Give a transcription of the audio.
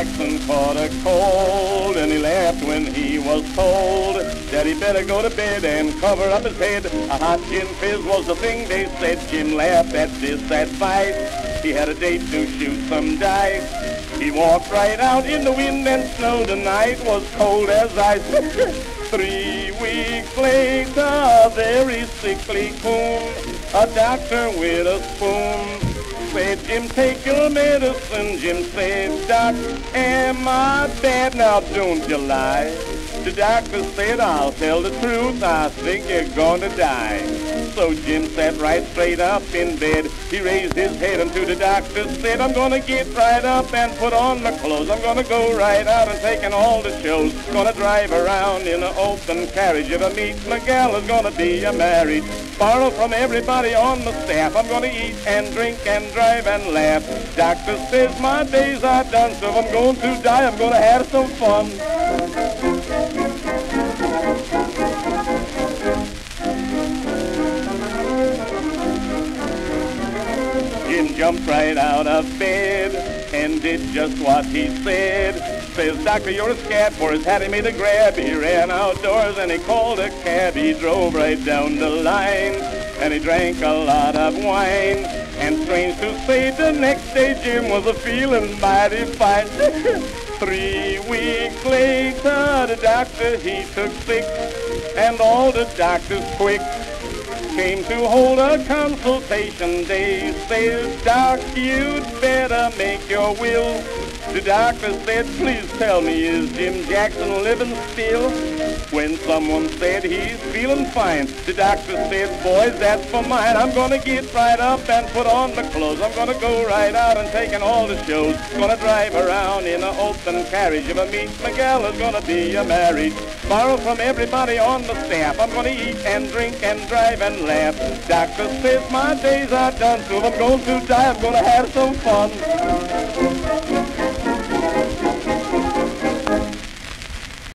Jackson caught a cold, and he laughed when he was told that he better go to bed and cover up his head. A hot gin fizz was the thing they said. Jim laughed at this advice. He had a date to shoot some dice. He walked right out in the wind and snow. The night was cold as ice. 3 weeks later, a very sickly coon, a doctor with a spoon, said, Jim, take your medicine. Jim said, Doc, am I bad? Now don't you lie. The doctor said, I'll tell the truth, I think you're going to die. So Jim sat right straight up in bed. He raised his head and to the doctor said, I'm going to get right up and put on my clothes. I'm going to go right out and take in all the shows. Going to drive around in an open carriage. If I meet my gal, is going to be a marriage. Borrow from everybody on the staff. I'm going to eat and drink and drive and laugh. Doctor says my days are done, so if I'm going to die, I'm going to have some fun. Jim jumped right out of bed and did just what he said. Says, Doctor, you're a scab, for his hat he made a grab. He ran outdoors and he called a cab. He drove right down the line and he drank a lot of wine. And strange to say, the next day Jim was a feeling mighty fine. 3 weeks later, the doctor, he took sick, and all the doctors quick came to hold a consultation. They said, Doc, you'd better make your will. The doctor said, please tell me, is Jim Jackson living still? When someone said he's feeling fine, the doctor said, boys, that's for mine. I'm going to get right up and put on my clothes. I'm going to go right out and take in all the shows. Going to drive around in an open carriage. If I meet my gal, it's going to be a marriage. Borrow from everybody on the staff. I'm going to eat and drink and drive and laugh. Doctor says my days are done, so if I'm going to die, I'm going to have some fun.